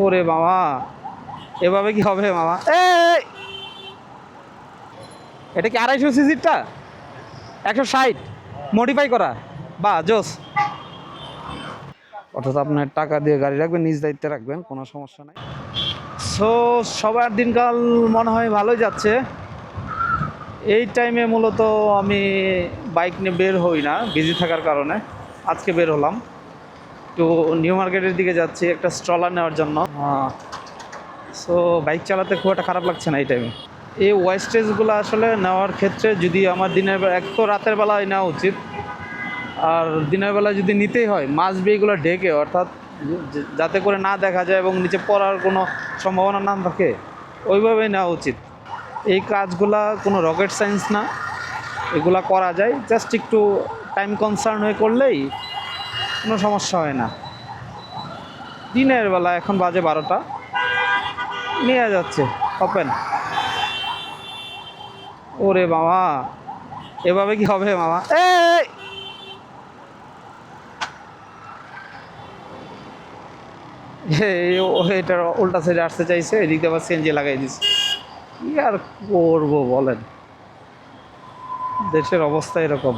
ওরে মামা, এভাবে কি হবে মামা? এটা কি 250 সিসিরটা? 160 মডিফাই করা? বা জোস। অর্থাৎ আপনার টাকা দিয়ে গাড়ি রাখবেন, নিজ দায়িত্বে রাখবেন, কোনো সমস্যা নাই। সো সবার দিনকাল মনে হয় ভালোই যাচ্ছে। এই টাইমে মূলত আমি বাইক নিয়ে বের হই না, বিজি থাকার কারণে। আজকে বের হলাম, একটু নিউ মার্কেটের দিকে যাচ্ছি একটা স্ট্রলার নেওয়ার জন্য। সো বাইক চালাতে খুব একটা খারাপ লাগছে না এই টাইমে। এই ওয়েস্টেজগুলো আসলে নেওয়ার ক্ষেত্রে যদি আমার দিনের বেলা, এক তো রাতের বেলায় নেওয়া উচিত, আর দিনের বেলা যদি নিতেই হয় মাস্ট বি এগুলো ঢেকে, অর্থাৎ যাতে করে না দেখা যায় এবং নিচে পড়ার কোনো সম্ভাবনা না থাকে, ওইভাবেই নেওয়া উচিত। এই কাজগুলা কোনো রকেট সায়েন্স না, এগুলা করা যায়, জাস্ট একটু টাইম কনসার্ন হয়ে করলেই কোনো সমস্যা হয় না। দিনের বেলা এখন বাজে 12টা, নিয়ে যাচ্ছে ওপেন। ওরে মামা, এভাবে কি হবে মামা? এটার উল্টা সাইডে আসতে চাইছে, এদিক দিয়ে আবার সিএনজি লাগাই দিচ্ছে। কি আর করবো বলেন, দেশের অবস্থা এরকম।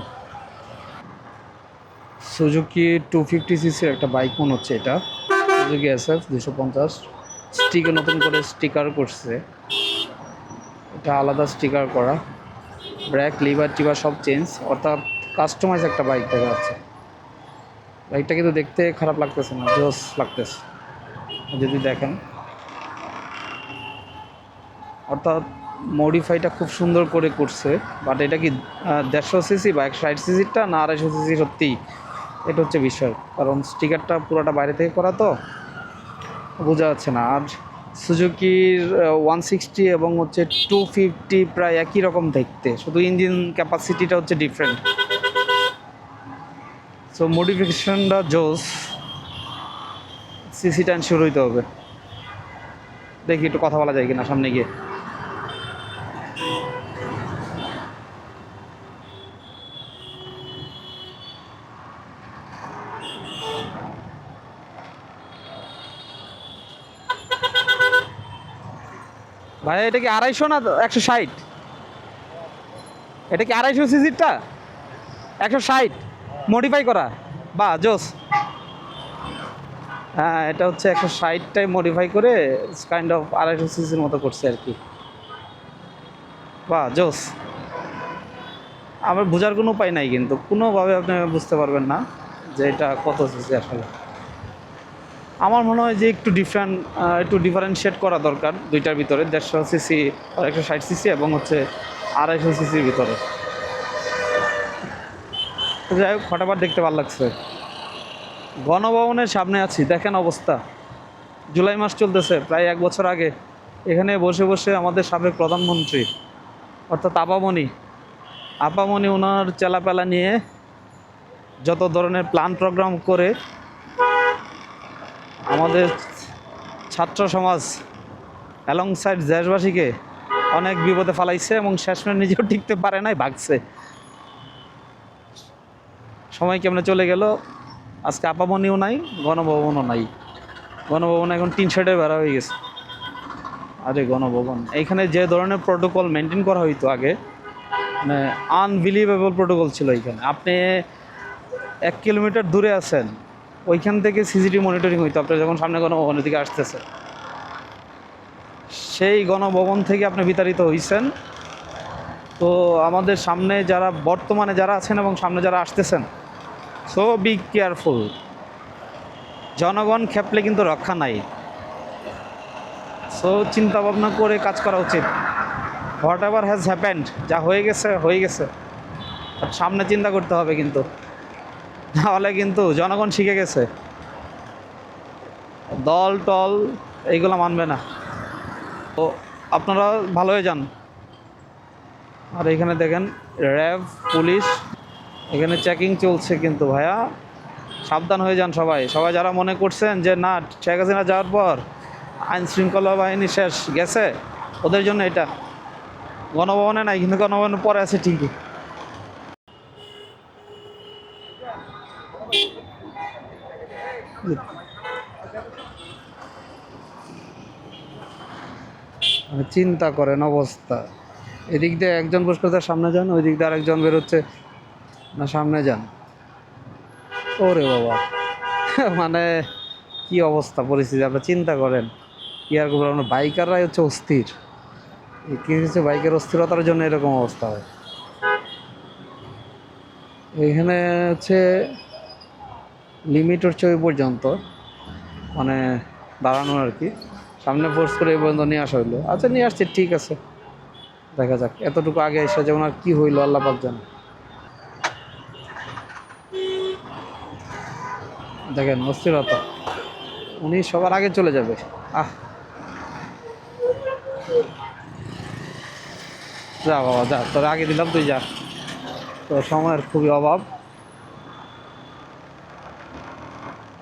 সুজুকি 250 সিসির একটা বাইক মনে হচ্ছে এটা, সুজুকি SF 250। স্টিকার নতুন করে স্টিকার করছে, এটা আলাদা স্টিকার করা, ব্রেক লিভার টিভার সব চেঞ্জ, অর্থাৎ কাস্টমাইজ একটা বাইক দেখা যাচ্ছে। বাইকটা কিন্তু দেখতে খারাপ লাগতেছে না, জোস লাগতেছে যদি দেখেন। অর্থাৎ মডিফাইটা খুব সুন্দর করে করছে। বাট এটা কি 150 সিসি বা 160 সিসিরটা না 250 সিসি সত্যি, এটা হচ্ছে বিষয়। কারণ স্টিকারটা পুরোটা বাইরে থেকে করা তো বোঝা যাচ্ছে না। আর সুজুকির 160 এবং হচ্ছে 250 প্রায় একই রকম দেখতে, শুধু ইঞ্জিন ক্যাপাসিটিটা হচ্ছে ডিফারেন্ট। সো মডিফিকেশনটা জোস, সিসি টাইম শুরু হইতে হবে। দেখি একটু কথা বলা যায় কিনা সামনে গিয়ে। ভাই এটা কি 250 না 160? এটা কি 250 সিসিরটা? 160 মডিফাই করা? বা জোস। হ্যাঁ, এটা হচ্ছে 160টাই মডিফাই করে কাইন্ড অফ 250 সিসির মতো করছে আর কি। বা জোস। আমার বোঝার কোনো উপায় নাই, কিন্তু কোনোভাবে আপনি বুঝতে পারবেন না যে এটা কত সিসি আসলে। আমার মনে হয় যে একটু একটু ডিফারেন্সিয়েট করা দরকার দুইটার ভিতরে, 150 সিসি আর 160 সিসি এবং হচ্ছে 250 সিসির ভিতরে। তো যাই হোক, ফটাফট দেখতে ভালো লাগছে। গণভবনের সামনে আছি, দেখেন অবস্থা। জুলাই মাস চলতেছে, প্রায় 1 বছর আগে এখানে বসে বসে আমাদের সাবেক প্রধানমন্ত্রী অর্থাৎ আপামনি ওনার চেলাপেলা নিয়ে যত ধরনের প্ল্যান প্রোগ্রাম করে আমাদের ছাত্র সমাজ অ্যালংসাইড দেশবাসীকে অনেক বিপদে ফালাইছে এবং শেষমেশ নিজেও টিকতে পারে নাই, ভাগছে। সময় কেমনে চলে গেল, আজকে আপামনিও নাই, গণভবনও নাই। গণভবন এখন টিন শেডে বেড়া হয়ে গেছে। আরে গণভবন, এইখানে যে ধরনের প্রোটোকল মেনটেন করা হইতো আগে, মানে আনবিলিভেবল প্রোটোকল ছিল এইখানে। আপনি 1 কিলোমিটার দূরে আছেন, ওইখান থেকে সিসিটিভি মনিটরিং হইতো আপনার যখন সামনে গণভবনের দিকে আসতেছে। সেই গণভবন থেকে আপনি বিতাড়িত হয়েছেন। তো আমাদের সামনে যারা বর্তমানে যারা আছেন এবং সামনে যারা আসতেছেন, সো বি কেয়ারফুল। জনগণ খেপলে কিন্তু রক্ষা নাই। সো চিন্তা ভাবনা করে কাজ করা উচিত। হোয়াট এভার হ্যাজ হ্যাপেন্ড, যা হয়ে গেছে হয়ে গেছে, সামনে চিন্তা করতে হবে কিন্তু, নাহলে কিন্তু জনগণ শিখে গেছে, দল টল এইগুলো মানবে না। তো আপনারা ভালো হয়ে যান। আর এখানে দেখেন র্যাব, পুলিশ, এখানে চেকিং চলছে কিন্তু ভাইয়া, সাবধান হয়ে যান সবাই। সবাই যারা মনে করছেন যে না শেখ হাসিনা যাওয়ার পর আইন শৃঙ্খলা বাহিনী শেষ গেছে, ওদের জন্য এটা। গণভবনে নাই, কিন্তু গণভবনের পরে আছে ঠিকই। মানে চিন্তা করেন অবস্থা। এদিক দিয়ে একজন পুরস্কার সামনে যান, ওই দিক দিয়ে আরেকজন বেরোচ্ছে না সামনে যান। ওরে বাবা মানে কি অবস্থা পরিস্থিতি আপনারা চিন্তা করেন। কি আর করবো, আমরা বাইকাররাই হচ্ছে অস্থির। এই কি হচ্ছে, বাইকের অস্থিরতার জন্য এরকম অবস্থা হয়। এইখানে হচ্ছে লিমিট হচ্ছে ওই পর্যন্ত, মানে দাঁড়ানোর আর কি। সামনে ফোর্স করে এই পর্যন্ত নিয়ে আসা হইলো। আচ্ছা নিয়ে আসছি, ঠিক আছে, দেখা যাক। এতটুকু আগে এসে যেমন আর কি হইলো আল্লাহ পাক জানে। দেখেন অস্থিরতা, উনি সবার আগে চলে যাবে। আহ, যা বাবা যা, তোর আগে দিলাম, তুই যা। তো সময়ের খুবই অভাব,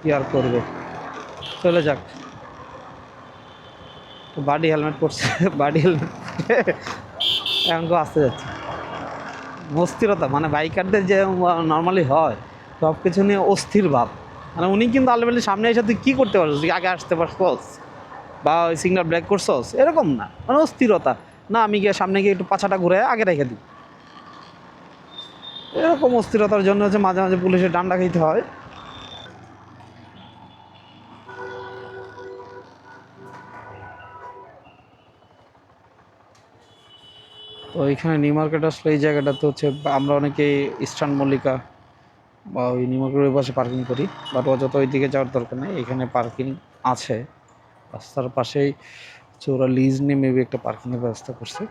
কি আর করবে, চলে যাক। বাডি হেলমেট পরছে বাডি হেলমেট এখন কেউ আসতে যাচ্ছে। অস্থিরতা মানে বাইকারদের যে নর্মালি হয় সব কিছু নিয়ে অস্থির ভাব। মানে উনি কিন্তু আলটিমেটলি সামনে এসে তুই কী করতে পারছিস, তুই আগে আসতে পারছস বা ওই সিগন্যাল ব্রেক করছস, এরকম না, মানে অস্থিরতা। না আমি গিয়ে সামনে গিয়ে একটু পাছাটা ঘুরে আগে রেখে দিই, এরকম অস্থিরতার জন্য হচ্ছে মাঝে মাঝে পুলিশের ডান্ডা খেতে হয়। তো এইখানে নিউ মার্কেট আসলে এই জায়গাটাতে হচ্ছে আমরা অনেকেই ইস্টার্ন মল্লিকা বা ওই নিউ মার্কেটের পাশে পার্কিং করি, বাট অযথা ওই দিকে যাওয়ার দরকার নেই, এখানে পার্কিং আছে রাস্তার পাশেই। হচ্ছে ওরা লিজ নিয়ে মেবি একটা পার্কিংয়ের ব্যবস্থা করছে।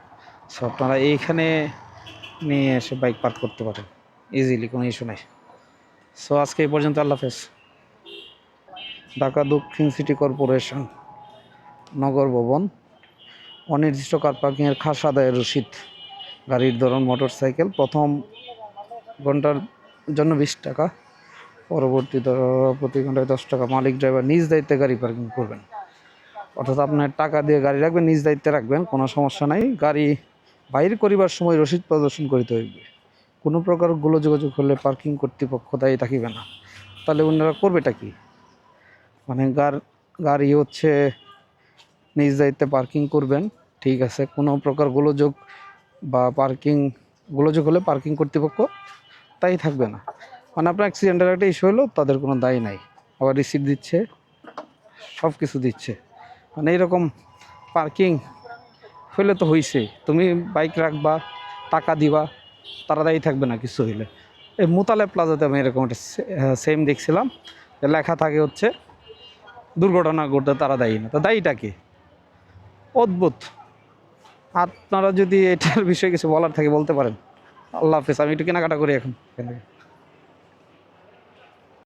সো আপনারা এইখানে নিয়ে এসে বাইক পার্ক করতে পারেন ইজিলি, কোনো ইস্যু নেই। সো আজকে এই পর্যন্ত, আল্লাহ হাফেজ। ঢাকা দক্ষিণ সিটি কর্পোরেশন নগর ভবন, অনির্দিষ্ট কার পার্কিংয়ের খাস আদায়ের রসিদ। গাড়ির ধরন মোটর সাইকেল, প্রথম ঘন্টার জন্য 20 টাকা, পরবর্তী প্রতি ঘন্টায় 10 টাকা। মালিক ড্রাইভার নিজ দায়িত্বে গাড়ি পার্কিং করবেন, অর্থাৎ আপনার টাকা দিয়ে গাড়ি রাখবেন, নিজ দায়িত্বে রাখবেন, কোনো সমস্যা নাই। গাড়ি বাইর করিবার সময় রসিদ প্রদর্শন করিতে হইবে। কোনো প্রকার গোলযোগাযোগ হলে পার্কিং কর্তৃপক্ষ দায়ী থাকিবে না। তাহলে ওনারা করবেটা কি, মানে গাড়ি হচ্ছে নিজ দায়িত্বে পার্কিং করবেন, ঠিক আছে, কোনো প্রকার গোলযোগ বা গোলযোগ হলে পার্কিং কর্তৃপক্ষ দায়ী থাকবে না। মানে আপনার অ্যাক্সিডেন্টের একটা ইস্যু হলো তাদের কোনো দায়ী নাই, আবার রিসিপ্ট দিচ্ছে, সব কিছু দিচ্ছে। মানে এরকম পার্কিং হইলে তো হইছে, তুমি বাইক রাখবা, টাকা দিবা, তারা দায়ী থাকবে না কিছু হইলে। এই মুতালে প্লাজাতে আমি এরকম একটা সেম দেখছিলাম, লেখা থাকে হচ্ছে দুর্ঘটনা ঘটতে তারা দায়ী না। তো দায়ীটা কি, অদ্ভুত। আপনারা যদি এটার বিষয়ে কিছু বলার থাকে বলতে পারেন। আল্লাহ হাফেজ, আমি একটু কেনাকাটা করি এখন।